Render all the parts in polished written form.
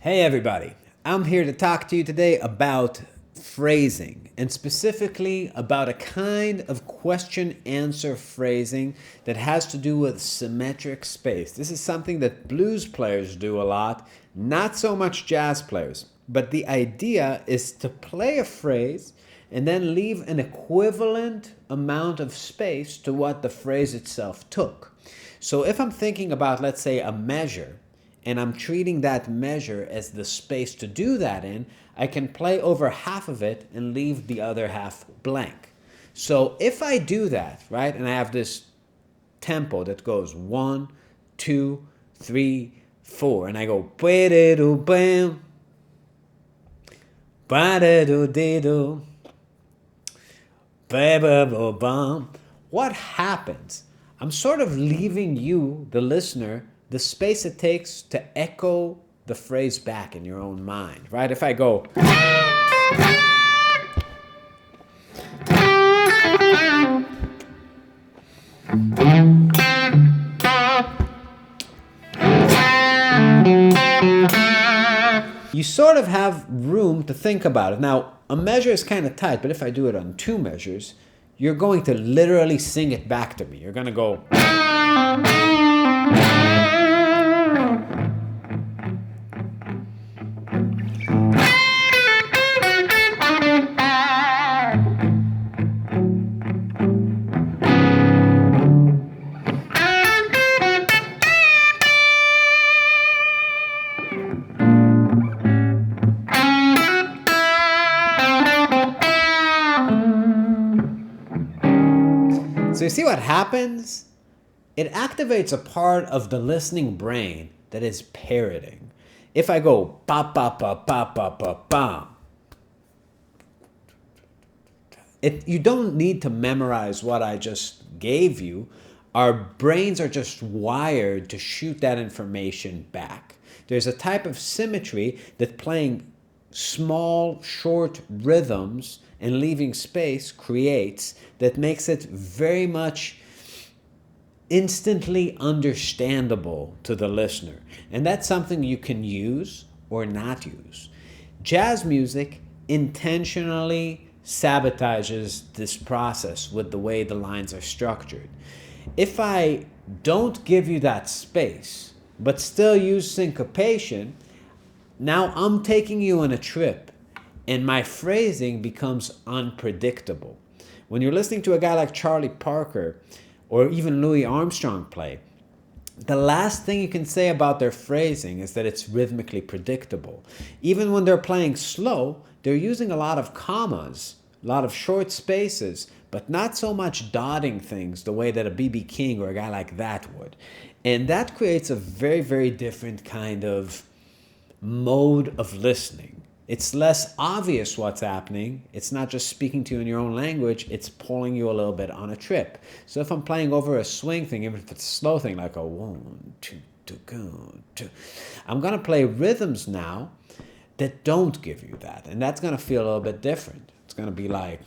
Hey everybody, I'm here to talk to you today about phrasing and specifically about a kind of question-answer phrasing that has to do with symmetric space. This is something that blues players do a lot, not so much jazz players. But the idea is to play a phrase and then leave an equivalent amount of space to what the phrase itself took. So if I'm thinking about, let's say, a measure, and I'm treating that measure as the space to do that in, I can play over half of it and leave the other half blank. So if I do that, right, and I have this tempo that goes 1, 2, 3, 4, and I go bam, ba-da-do-dee-do, ba-ba-ba-bum. What happens? I'm sort of leaving you, the listener, the space it takes to echo the phrase back in your own mind, right? If I go, you sort of have room to think about it. Now, a measure is kind of tight, but if I do it on 2 measures, you're going to literally sing it back to me. You're going to go. So you see what happens? It activates a part of the listening brain that is parroting. If I go ba ba ba ba ba ba ba, you don't need to memorize what I just gave you. Our brains are just wired to shoot that information back. There's a type of symmetry that playing small, short rhythms and leaving space creates that makes it very much instantly understandable to the listener. And that's something you can use or not use. Jazz music intentionally sabotages this process with the way the lines are structured. If I don't give you that space, but still use syncopation, now I'm taking you on a trip, and my phrasing becomes unpredictable. When you're listening to a guy like Charlie Parker or even Louis Armstrong play, the last thing you can say about their phrasing is that it's rhythmically predictable. Even when they're playing slow, they're using a lot of commas, a lot of short spaces, but not so much dotting things the way that a B.B. King or a guy like that would. And that creates a very, very different kind of mode of listening. It's less obvious what's happening. It's not just speaking to you in your own language. It's pulling you a little bit on a trip. So if I'm playing over a swing thing, even if it's a slow thing, like a 1, 2, 2, go, 2, I'm going to play rhythms now that don't give you that. And that's going to feel a little bit different. It's going to be like...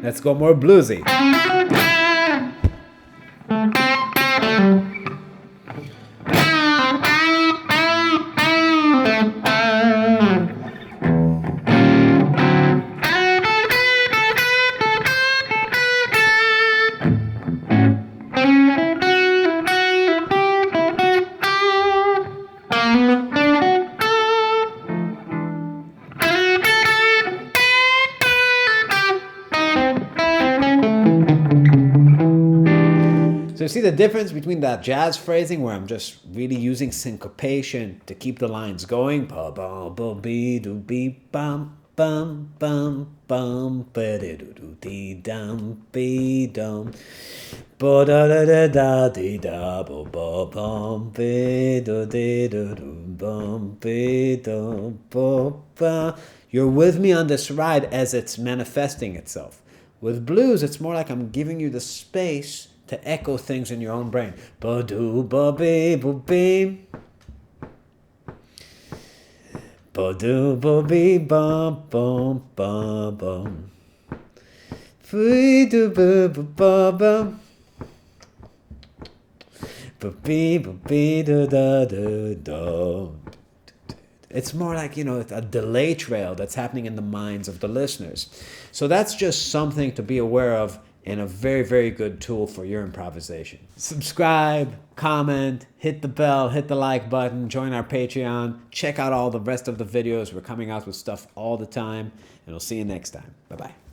Let's go more bluesy. So you see the difference between that jazz phrasing where I'm just really using syncopation to keep the lines going, ba ba ba be do be bam, bum bum bum ba dee doo dee dum be dum ba da da da da dee da ba ba bum be do dee do bum be dum ba ba. You're with me on this ride as it's manifesting itself. With blues, it's more like I'm giving you the space to echo things in your own brain. Ba do ba be ba beam. Ba do ba be bum bum bum bum. Free do ba ba ba bum. Ba be ba be da da da da. It's more like, it's a delay trail that's happening in the minds of the listeners. So that's just something to be aware of and a very, very good tool for your improvisation. Subscribe, comment, hit the bell, hit the like button, join our Patreon, check out all the rest of the videos. We're coming out with stuff all the time, and we'll see you next time. Bye-bye.